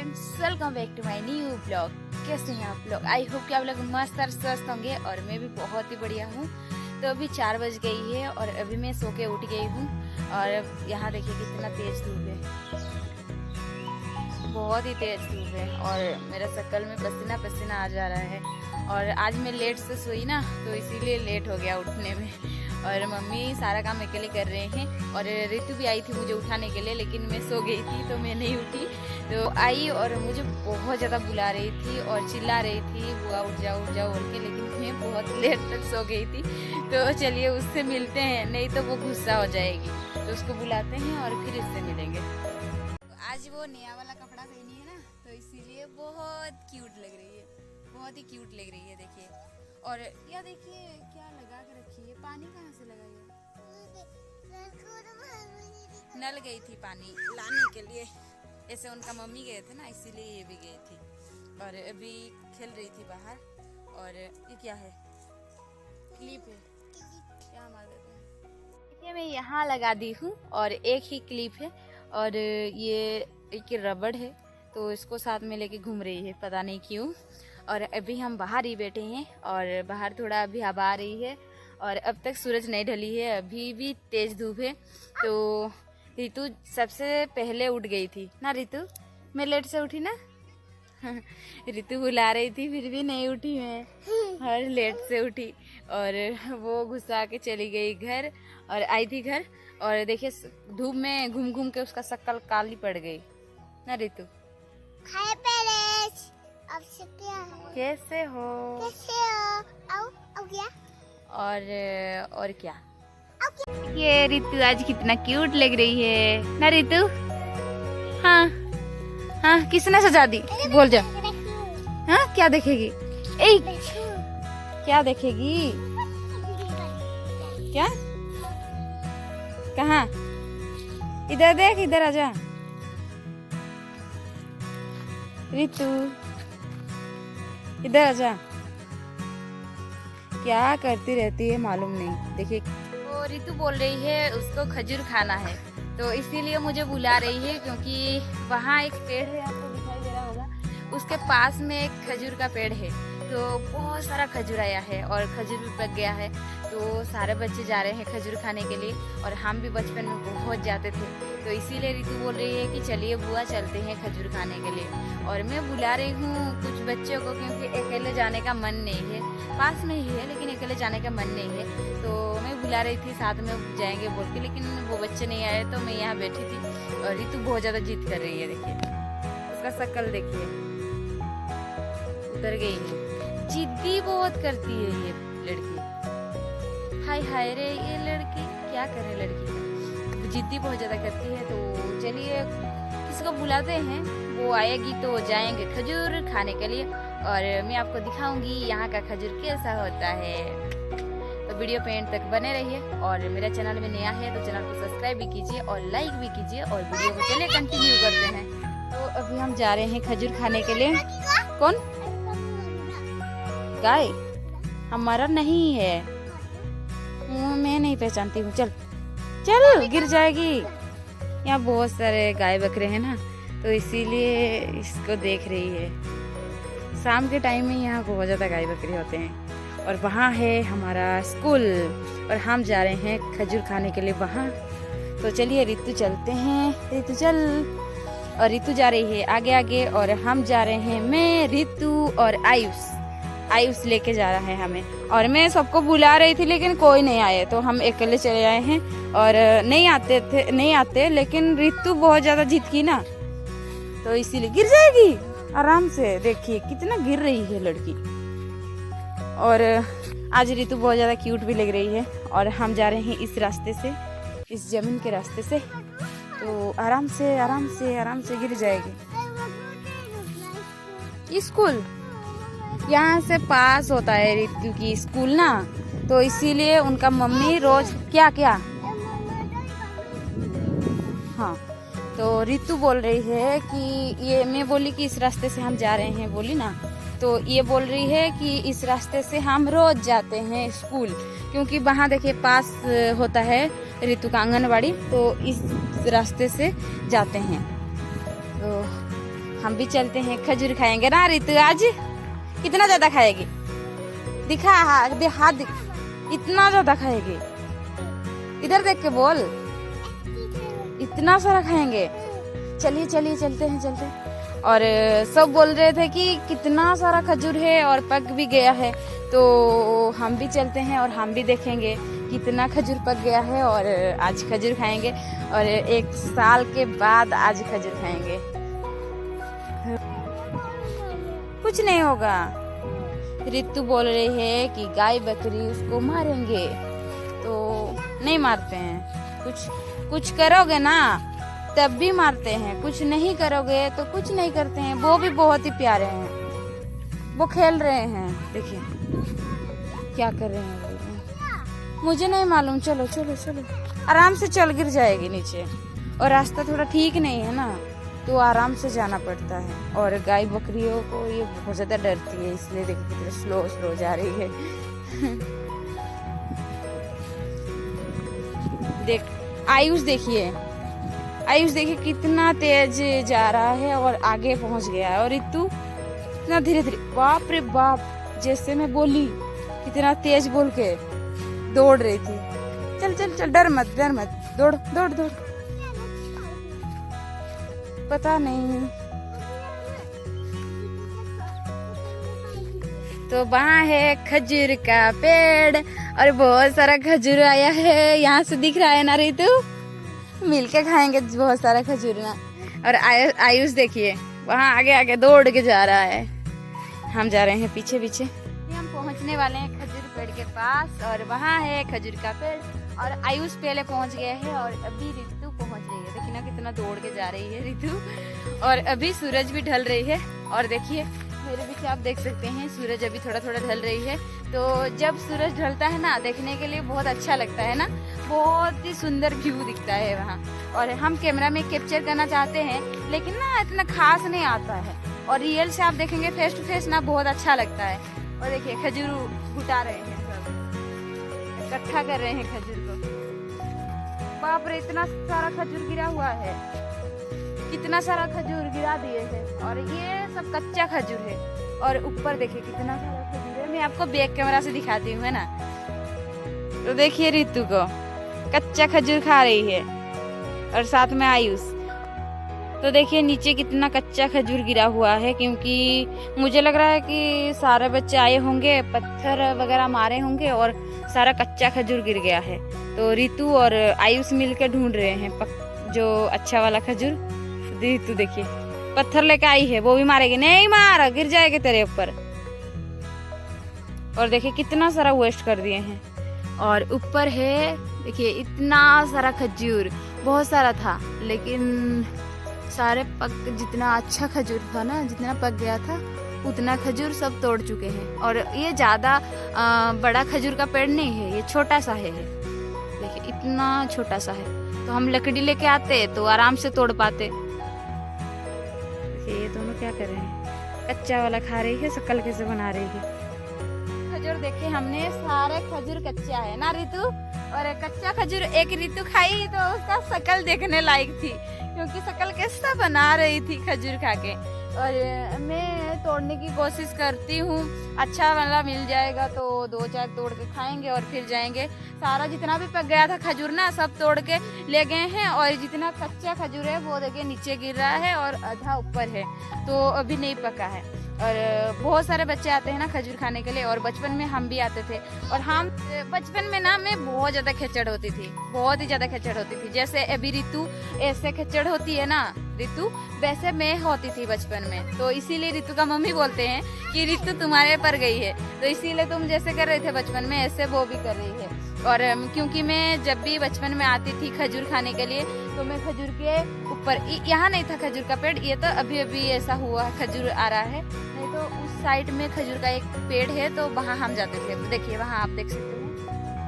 Friends, welcome back to my new blog. कैसे हैं आप लोग? आई होप कि आप लोग मस्त और स्वस्थ होंगे और मैं भी बहुत ही बढ़िया हूँ। तो अभी 4 बज गई है और अभी मैं सो के उठ गई हूँ और यहाँ देखिए कितना तेज धूप है, बहुत ही तेज धूप है और मेरा शक्ल में पसीना पसीना आ जा रहा है। और आज मैं लेट से सोई ना, तो इसीलिए लेट हो गया उठने में। और मम्मी सारा काम अकेले कर रहे हैं और ऋतु भी आई थी मुझे उठाने के लिए, लेकिन मैं सो गई थी तो मैं नहीं उठी। तो आई और मुझे बहुत ज़्यादा बुला रही थी और चिल्ला रही थी बुआ उठ जाओ बोल के, लेकिन मैं बहुत लेट तक सो गई थी। तो चलिए उससे मिलते हैं, नहीं तो वो गुस्सा हो जाएगी। तो उसको बुलाते हैं और फिर इससे मिलेंगे। आज वो नया वाला कपड़ा पहनी है ना, तो इसीलिए बहुत क्यूट लग रही है, बहुत ही क्यूट लग रही है। देखिए, और यह देखिए क्या लगा के रखी है। पानी कहाँ से लगाई है? नल गई थी पानी लाने के लिए, ऐसे उनका मम्मी गए थे ना, इसीलिए ये भी गई थी। और अभी खेल रही थी बाहर। और ये क्या है? क्लिप है, क्या मार देते हैं। देखिए मैं यहाँ लगा दी हूँ और एक ही क्लिप है और ये एक रबड़ है, तो इसको साथ में लेके घूम रही है, पता नहीं क्यों। और अभी हम बाहर ही बैठे हैं और बाहर थोड़ा अभी हवा आ रही है और अब तक सूरज नहीं ढली है, अभी भी तेज धूप है। तो ऋतु सबसे पहले उठ गई थी ना। ऋतु, मैं लेट से उठी ना। ऋतु बुला रही थी फिर भी नहीं उठी मैं, और लेट से उठी और वो गुस्सा के चली गई घर और आई थी घर। और देखिए धूप में घूम घूम के उसका शक्ल काली पड़ गई ना। ऋतु, हाय पेरेंट्स, आपसे क्या है? कैसे हो? आओ क्या? और क्या? ये ऋतु आज कितना क्यूट लग रही है ना ऋतु। हाँ हाँ, किसने सजा दी? बोल जा। हाँ, क्या देखेगी? ए, क्या देखेगी? क्या? कहाँ? इधर देख, इधर आजा ऋतु, इधर आजा। क्या करती रहती है मालूम नहीं। देखिए वो ऋतु बोल रही है उसको खजूर खाना है, तो इसीलिए मुझे बुला रही है, क्योंकि वहाँ एक पेड़ है, आपको दिखाई दे रहा होगा, उसके पास में एक खजूर का पेड़ है। तो बहुत सारा खजूर आया है और खजूर भी पक गया है, तो सारे बच्चे जा रहे हैं खजूर खाने के लिए और हम भी बचपन में बहुत जाते थे। तो इसीलिए ऋतु बोल रही है कि चलिए बुआ चलते हैं खजूर खाने के लिए। और मैं बुला रही हूँ कुछ बच्चों को, क्योंकि अकेले जाने का मन नहीं है, पास में ही है लेकिन अकेले जाने का मन नहीं है। तो मैं बुला रही थी साथ में जाएंगे बोल के, लेकिन वो बच्चे नहीं आए तो मैं यहाँ बैठी थी। और ऋतु बहुत ज़्यादा जिद कर रही है, देखिए उसका शक्ल देखिए, उतर गई है। जिद्दी बहुत करती है ये लड़की। हाय हाय रे, ये लड़की क्या करे, लड़की जिद्दी बहुत ज़्यादा करती है। तो चलिए किसी को बुलाते हैं, वो आएगी तो जाएंगे खजूर खाने के लिए और मैं आपको दिखाऊंगी यहाँ का खजूर कैसा होता है। तो वीडियो पे एंड तक बने रहिए और मेरा चैनल में नया है तो चैनल को सब्सक्राइब भी कीजिए और लाइक भी कीजिए और वीडियो को चलिए कंटिन्यू करते हैं। तो अभी हम जा रहे हैं खजूर खाने के लिए। कौन? गाय? हमारा नहीं है, मैं नहीं पहचानती हूँ। चल चल, गिर जाएगी। यहाँ बहुत सारे गाय बकरे हैं ना, तो इसीलिए इसको देख रही है। शाम के टाइम में यहाँ बहुत ज़्यादा गाय बकरे होते हैं। और वहाँ है हमारा स्कूल और हम जा रहे हैं खजूर खाने के लिए वहाँ। तो चलिए ऋतु चलते हैं। ऋतु चल। और ऋतु जा रही है आगे आगे और हम जा रहे हैं, मैं, ऋतु और आयुष लेके जा रहा है हमें। और मैं सबको बुला रही थी लेकिन कोई नहीं आए, तो हम अकेले चले आए हैं। और नहीं आते लेकिन ऋतु बहुत ज़्यादा जिद की ना, तो इसीलिए गिर जाएगी। आराम से, देखिए कितना गिर रही है लड़की। और आज ऋतु बहुत ज़्यादा क्यूट भी लग रही है। और हम जा रहे हैं इस रास्ते से, इस जमीन के रास्ते से, तो आराम से आराम से आराम से गिर जाएगी। स्कूल यहाँ से पास होता है ऋतु की स्कूल ना, तो इसीलिए उनका मम्मी रोज क्या हाँ, तो ऋतु बोल रही है कि ये, मैं बोली कि इस रास्ते से हम जा रहे हैं, बोली ना, तो ये बोल रही है कि इस रास्ते से हम रोज जाते हैं स्कूल, क्योंकि वहाँ देखिए पास होता है ऋतु का आंगनबाड़ी, तो इस रास्ते से जाते हैं। तो हम भी चलते हैं, खजूर खाएंगे ना रितु। आज कितना ज्यादा खाएगी? दिखा हाथ दिख, इतना ज्यादा खाएगी। इधर देख के बोल, इतना सारा खाएंगे। चलिए चलिए चलते हैं। और सब बोल रहे थे कि कितना सारा खजूर है और पक भी गया है, तो हम भी चलते हैं और हम भी देखेंगे कितना खजूर पक गया है। और आज खजूर खाएंगे, और 1 साल के बाद आज खजूर खाएंगे। कुछ नहीं होगा। रितु बोल रही है कि गाय बकरी उसको मारेंगे, तो नहीं मारते हैं। कुछ करोगे ना तब भी मारते हैं, कुछ नहीं करोगे तो कुछ नहीं करते हैं। वो भी बहुत ही प्यारे हैं, वो खेल रहे हैं। देखिए क्या कर रहे हैं वो, मुझे नहीं मालूम। चलो आराम से चल, गिर जाएगी नीचे। और रास्ता थोड़ा ठीक नहीं है ना, तो आराम से जाना पड़ता है। और गाय बकरियों को ये बहुत ज्यादा डरती है, इसलिए देखिए कितना स्लो जा रही है। देख आयुष देखिए कितना तेज जा रहा है और आगे पहुंच गया है। और रितु इतना धीरे, बाप रे बाप, जैसे मैं बोली कितना तेज बोल के दौड़ रही थी। चल, डर मत, दौड़। पता नहीं। तो वहाँ है खजूर का पेड़ और बहुत सारा खजूर आया है, यहाँ से दिख रहा है ना रितु। मिलके खाएंगे बहुत सारा खजूर ना। और आयुष देखिए वहाँ आगे दौड़ के जा रहा है, हम जा रहे हैं पीछे। हम पहुँचने वाले हैं खजूर पेड़ के पास, और वहाँ है खजूर का पेड़। और आयुष पहले पहुँच गया है और अभी रितु पहुँच रही है। देखिए ना कितना दौड़ के जा रही है रितु। और अभी सूरज भी ढल रही है, और देखिए मेरे पीछे आप देख सकते हैं सूरज अभी थोड़ा ढल रही है। तो जब सूरज ढलता है ना, देखने के लिए बहुत अच्छा लगता है ना, बहुत ही सुंदर व्यू दिखता है वहाँ। और हम कैमरा में कैप्चर करना चाहते हैं, लेकिन ना इतना खास नहीं आता है। और रियल से आप देखेंगे फेस टू फेस ना, बहुत अच्छा लगता है। और देखिए खजूर घुटा रहे हैं, सब इकट्ठा कर रहे हैं खजूर को। बाप रे, इतना सारा खजूर गिरा हुआ है, कितना सारा खजूर गिरा दिए हैं। और ये सब कच्चा खजूर है। और ऊपर देखिए कितना सारा खजूर है। मैं आपको बैक कैमरा से दिखाती हूँ, है ना। तो देखिए रितु को कच्चा खजूर खा रही है, और साथ में आयुष। तो देखिए नीचे कितना कच्चा खजूर गिरा हुआ है, क्योंकि मुझे लग रहा है कि सारे बच्चे आए होंगे, पत्थर वगैरह मारे होंगे और सारा कच्चा खजूर गिर गया है। तो रितु और आयुष मिलकर ढूंढ रहे हैं जो अच्छा वाला खजूर। रितु देखिए पत्थर लेके आई है, वो भी मारेगी। नहीं मार, गिर जाएगा तेरे ऊपर। और देखिए कितना सारा वेस्ट कर दिए हैं। और ऊपर है देखिए इतना सारा खजूर, बहुत सारा था, लेकिन सारे जितना अच्छा खजूर था ना, जितना पक गया था उतना खजूर सब तोड़ चुके हैं। और ये ज्यादा बड़ा खजूर का पेड़ नहीं है, ये छोटा सा है। देखिए इतना छोटा सा है, तो हम लकड़ी लेके आते तो आराम से तोड़ पाते। ये दोनों क्या कर रहे हैं, कच्चा वाला खा रही है, शक्ल कैसे बना रही है। खजूर देखे हमने, सारे खजूर कच्चा है ना रितु। और कच्चा खजूर एक रितु खाई तो उसका शक्ल देखने लायक थी, क्योंकि शक्ल कैसा बना रही थी खजूर खा के। और मैं तोड़ने की कोशिश करती हूँ, अच्छा वाला मिल जाएगा तो 2-4 तोड़ के खाएंगे और फिर जाएंगे। सारा जितना भी पक गया था खजूर ना, सब तोड़ के ले गए हैं। और जितना कच्चा खजूर है वो देखिए नीचे गिर रहा है और आधा ऊपर है, तो अभी नहीं पका है। और बहुत सारे बच्चे आते हैं ना खजूर खाने के लिए, और बचपन में हम भी आते थे। और हम बचपन में ना मैं बहुत ज्यादा खिचड़ होती थी, बहुत ही ज्यादा खिचड़ होती थी। जैसे अभी रितु ऐसे खिचड़ होती है ना रितु, वैसे मैं होती थी बचपन में। तो इसीलिए रितु का मम्मी बोलते हैं कि रितु तुम्हारे पर गई है, तो इसीलिए तुम जैसे कर रहे थे बचपन में, ऐसे वो भी कर रही है। और क्योंकि मैं जब भी बचपन में आती थी खजूर खाने के लिए, तो मैं खजूर के ऊपर, यहाँ नहीं था खजूर का पेड़, ये तो अभी अभी ऐसा हुआ खजूर आ रहा है, नहीं तो उस साइड में खजूर का एक पेड़ है, तो वहाँ हम जाते थे। देखिए वहाँ आप देख सकते हैं,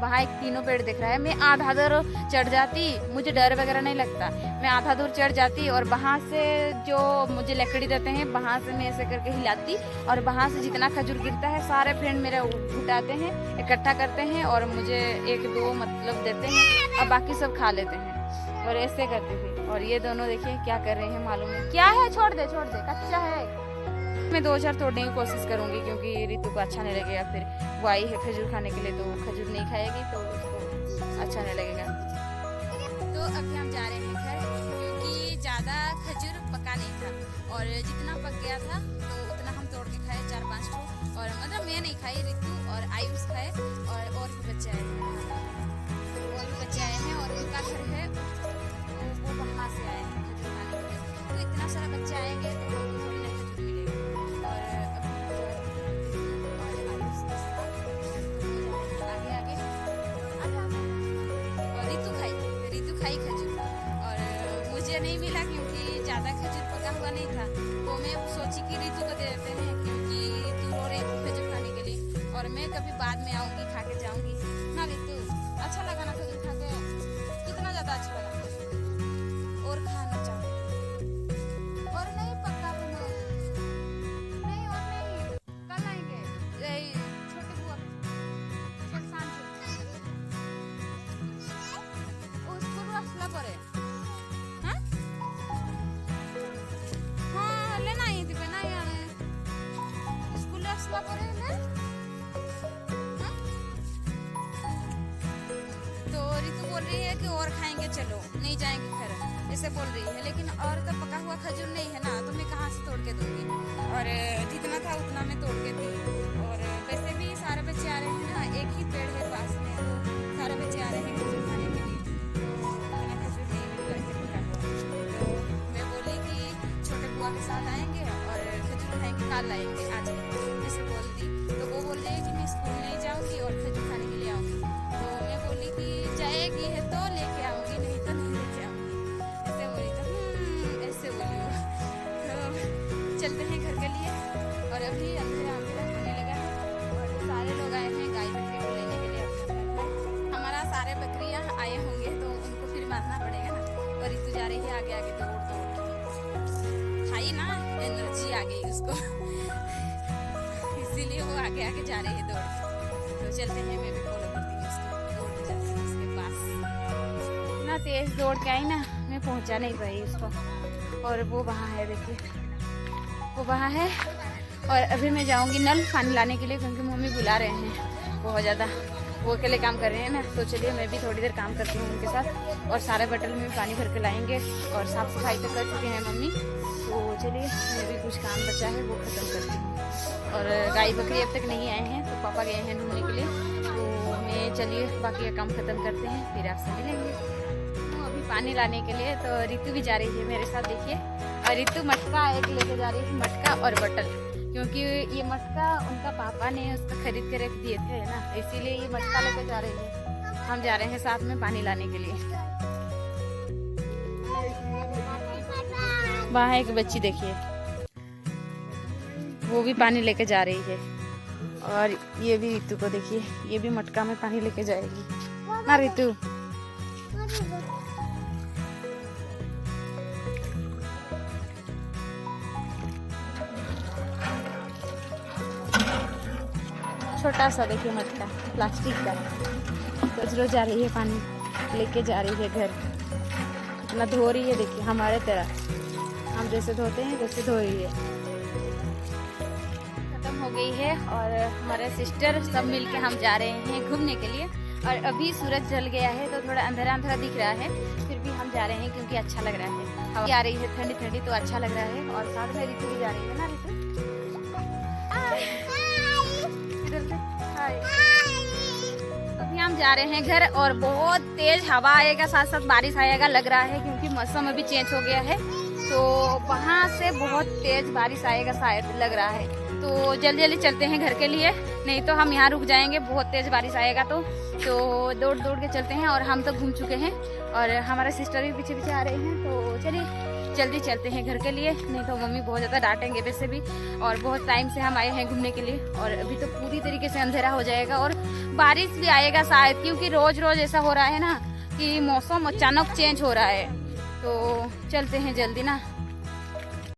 वहाँ एक तीनों पेड़ दिख रहा है। मैं आधा दूर चढ़ जाती, मुझे डर वगैरह नहीं लगता, मैं आधा दूर चढ़ जाती और वहाँ से जो मुझे लकड़ी देते हैं वहाँ से मैं ऐसे करके हिलाती, और वहाँ से जितना खजूर गिरता है सारे फ्रेंड मेरे उठाते हैं, इकट्ठा करते हैं और मुझे 1-2 मतलब देते हैं, और बाकी सब खा लेते हैं। और ऐसे करती थी। और ये दोनों देखिए क्या कर रहे हैं मालूम है क्या है। छोड़ दे कच्चा है। मैं 2-4 तोड़ने की कोशिश करूंगी क्योंकि रितु को अच्छा नहीं लगेगा। फिर वो आई है खजूर खाने के लिए तो खजूर नहीं खाएगी तो उसको अच्छा नहीं लगेगा। तो अभी हम जा रहे हैं घर क्योंकि ज़्यादा खजूर पका नहीं था और जितना पक गया था तो उतना हम तोड़ के खाए 4-5 ठो। और मतलब मैं नहीं खाई, रितु और आयुष खाए और भी बच्चे आए हैं। और उनका घर है वो वहाँ से आए हैं खजूर खाने के लिए। तो इतना सारा बच्चे आएंगे तो हमको थोड़ी ना खजूर मिलेगी। और आगे और रितु खाई खजूर और मुझे नहीं मिला क्योंकि ज़्यादा खजूर पका हुआ नहीं था। तो मैं सोची कि रितु को दे देते हैं क्योंकि रितु रो रही थी खजूर खाने के लिए और मैं कभी बाद में आऊँगी खा के जाऊँगी ना। रितु अच्छा लगा ना खजूर खा के? कितना ज़्यादा अच्छा लगा? और खाना चाहूँ और नहीं पक्का बनो नहीं और नहीं कल आएंगे छोटे बुआ उसको रसला पड़े। हाँ हाँ लेना ही थी नहीं आने स्कूल रसला पड़े ना। तो रितु बोल रही है कि और खाएंगे चलो नहीं जाएंगे घर ऐसे बोल रही है। लेकिन और तो पका हुआ खजूर नहीं है ना तो मैं कहाँ से तोड़ के दूंगी। और जितना था उतना मैं तोड़ के दी। और वैसे भी सारे बच्चे आ रहे हैं ना, एक ही पेड़ है पास में तो सारे बच्चे आ रहे हैं खजूर खाने के लिए। तो उतना खजूर नहीं मिल रहा है पका हुआ। तो मैं बोली कि छोटे बुआ के साथ आएंगे और खजूर खाएंगे कल आएंगे आज ऐसे बोल दी। तो वो बोल रही है कि मैं स्कूल नहीं जाऊँगी और खजूर खाने के लिए आऊँगी। तो मैं बोली कि जाएगी है तो लेके आऊँगी नहीं तो नहीं लेके आऊँगी ऐसे बोली। तो ऐसे बोली वो। तो चलते हैं घर के लिए और अभी अंधेरा होने लगा है और सारे लोग आए हैं गाय बकरी को लेने के लिए। हमारा सारे बकरियाँ आए होंगे तो उनको फिर मारना पड़ेगा ना। और रितु जा रही है आगे आगे दौड़ के खाई ना एनर्जी आ गई उसको इसीलिए वो आगे आगे जा रही है दौड़ के। तो चलते हैं मैं भी फॉलो करती हूँ उसको दौड़ के जाती हूँ उसके पास। इतना तेज दौड़ के आई ना मैं पहुँचा नहीं पाई उसको। और वो वहाँ है देखिए वो वहाँ है। और अभी मैं जाऊँगी नल पानी लाने के लिए क्योंकि मम्मी बुला रहे हैं बहुत ज़्यादा। वो अकेले काम कर रहे हैं ना तो चलिए मैं भी थोड़ी देर काम करती हूँ उनके साथ। और सारे बटल में पानी भर के लाएंगे और साफ़ सफाई तो कर चुके हैं मम्मी। तो चलिए मैं भी कुछ काम बचा है वो ख़त्म करती हूँ। और गाय बकरी अब तक नहीं आए हैं तो पापा गए हैं ढूंढने के लिए। तो मैं चलिए बाकी का काम ख़त्म करते हैं फिर आपसे मिलेंगे। तो अभी पानी लाने के लिए तो रितु भी जा रही है मेरे साथ देखिए। और रितु मटका एक लेके जा रही है, मटका और बटल, क्योंकि ये मटका उनका पापा ने उसको खरीद के रख दिए थे ना इसीलिए ये मटका लेके जा रही है। हम जा रहे हैं साथ में पानी लाने के लिए। वहाँ एक बच्ची देखिए वो भी पानी लेके जा रही है। और ये भी रितु को देखिए ये भी मटका में पानी लेके जाएगी ना रितु। छोटा सा देखिए मटका प्लास्टिक का। रोज रोज जा रही है पानी लेके जा रही है घर। इतना धो रही है देखिए हमारे तरह हम जैसे धोते हैं वैसे धो रही है। खत्म हो गई है और हमारे सिस्टर सब मिलके हम जा रहे हैं घूमने के लिए। और अभी सूरज जल गया है तो थोड़ा अंधेरा अंधेरा दिख रहा है फिर भी हम जा रहे हैं क्योंकि अच्छा लग रहा है। हवा आ रही है ठंडी ठंडी तो अच्छा लग रहा है। और साथ में रितु भी जा रही है ना रितु। अभी हम जा रहे हैं घर और बहुत तेज हवा आएगा साथ साथ बारिश आएगा लग रहा है क्योंकि मौसम अभी चेंज हो गया है। तो वहाँ से बहुत तेज बारिश आएगा शायद लग रहा है। तो जल्दी जल्दी चलते हैं घर के लिए नहीं तो हम यहाँ रुक जाएंगे बहुत तेज बारिश आएगा। तो दौड़ दौड़ के चलते हैं। और हम तो घूम चुके हैं और हमारे सिस्टर भी पीछे पीछे आ रहे हैं। तो चलिए जल्दी चलते हैं घर के लिए नहीं तो मम्मी बहुत ज़्यादा डांटेंगे वैसे भी। और बहुत टाइम से हम आए हैं घूमने के लिए और अभी तो पूरी तरीके से अंधेरा हो जाएगा और बारिश भी आएगा शायद क्योंकि रोज़ रोज़ ऐसा हो रहा है ना कि मौसम अचानक चेंज हो रहा है। तो चलते हैं जल्दी ना